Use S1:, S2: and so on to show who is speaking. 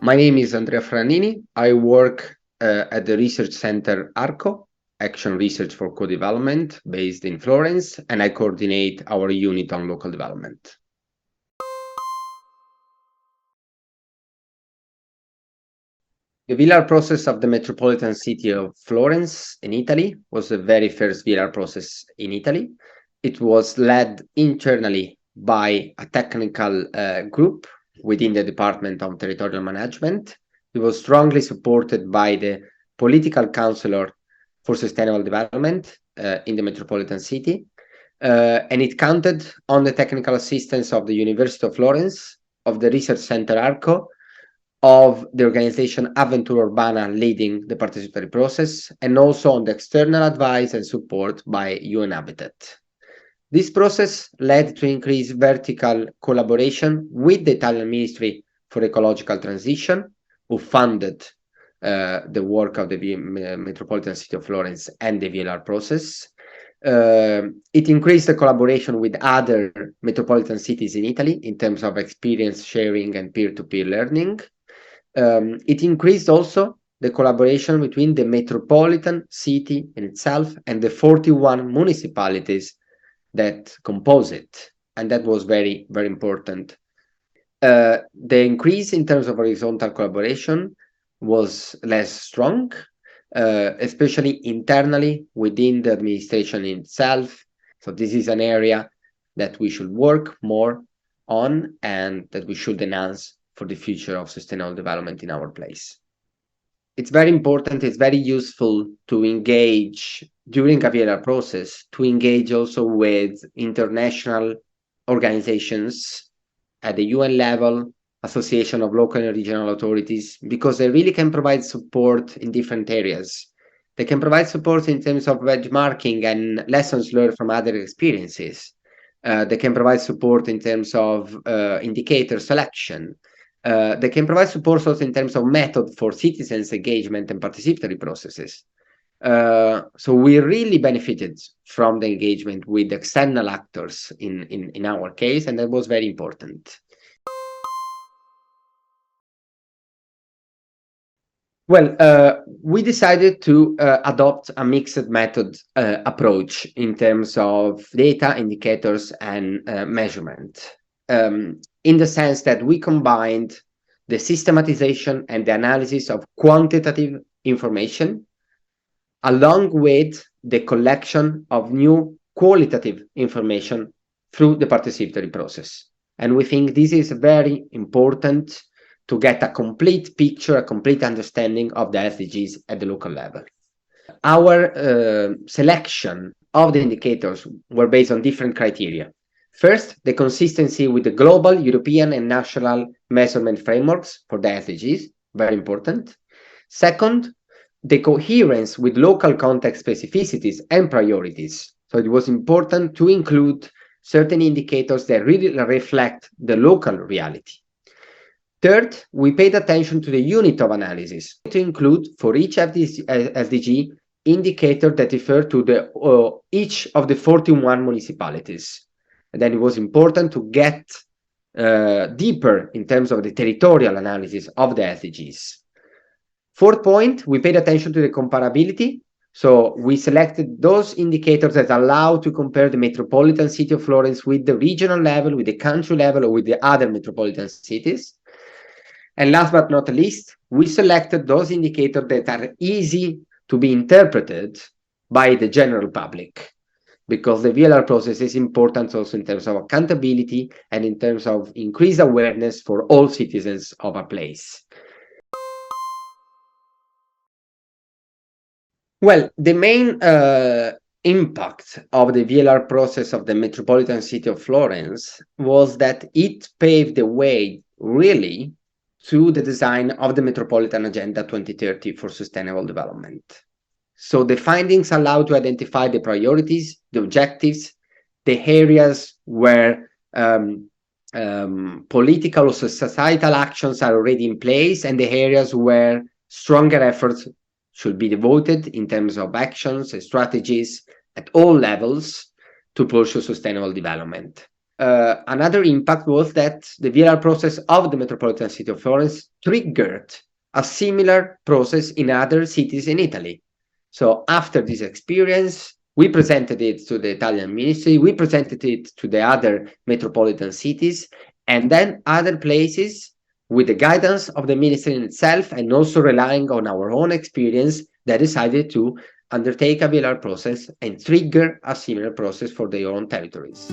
S1: My name is Andrea Franini. I work at the research center ARCO, Action Research for Co-Development, based in Florence, and I coordinate our unit on local development. The VLR process of the metropolitan city of Florence in Italy was the very first VLR process in Italy. It was led internally by a technical group within the Department of Territorial Management. It was strongly supported by the political counselor for sustainable development in the metropolitan city. And it counted on the technical assistance of the University of Florence, of the Research Center ARCO, of the organization Avventura Urbana leading the participatory process, and also on the external advice and support by UN Habitat. This process led to increased vertical collaboration with the Italian Ministry for Ecological Transition, who funded the work of the Metropolitan City of Florence and the VLR process. It increased the collaboration with other metropolitan cities in Italy in terms of experience sharing and peer-to-peer learning. It increased also the collaboration between the metropolitan city in itself and the 41 municipalities that compose it, and that was very, very important. The increase in terms of horizontal collaboration was less strong, especially internally within the administration itself. So this is an area that we should work more on and that we should enhance for the future of sustainable development in our place. It's very important, it's very useful to engage during a VLR process, to engage also with international organizations at the UN level, Association of Local and Regional Authorities, because they really can provide support in different areas. They can provide support in terms of benchmarking and lessons learned from other experiences. They can provide support in terms of indicator selection. They can provide support also in terms of method for citizens' engagement and participatory processes. So we really benefited from the engagement with external actors in our case, and that was very important. Well, we decided to adopt a mixed method approach in terms of data, indicators, and measurement. In the sense that we combined the systematization and the analysis of quantitative information along with the collection of new qualitative information through the participatory process. And we think this is very important to get a complete picture, a complete understanding of the SDGs at the local level. Our selection of the indicators were based on different criteria. First, the consistency with the global, European, and national measurement frameworks for the SDGs, very important. Second, the coherence with local context specificities and priorities. So it was important to include certain indicators that really reflect the local reality. Third, we paid attention to the unit of analysis to include for each SDG indicator that refer to each of the 41 municipalities. And then it was important to get deeper in terms of the territorial analysis of the SDGs. Fourth point, we paid attention to the comparability. So we selected those indicators that allow to compare the metropolitan city of Florence with the regional level, with the country level, or with the other metropolitan cities. And last but not least, we selected those indicators that are easy to be interpreted by the general public, because the VLR process is important also in terms of accountability and in terms of increased awareness for all citizens of a place. Well, the main impact of the VLR process of the metropolitan city of Florence was that it paved the way, really, to the design of the Metropolitan Agenda 2030 for Sustainable Development. So the findings allow to identify the priorities, the objectives, the areas where political or societal actions are already in place, and the areas where stronger efforts should be devoted in terms of actions and strategies at all levels to pursue sustainable development. another impact was that the VLR process of the metropolitan city of Florence triggered a similar process in other cities in Italy. So after this experience, we presented it to the Italian ministry, we presented it to the other metropolitan cities, and then other places, with the guidance of the ministry itself and also relying on our own experience, they decided to undertake a VLR process and trigger a similar process for their own territories.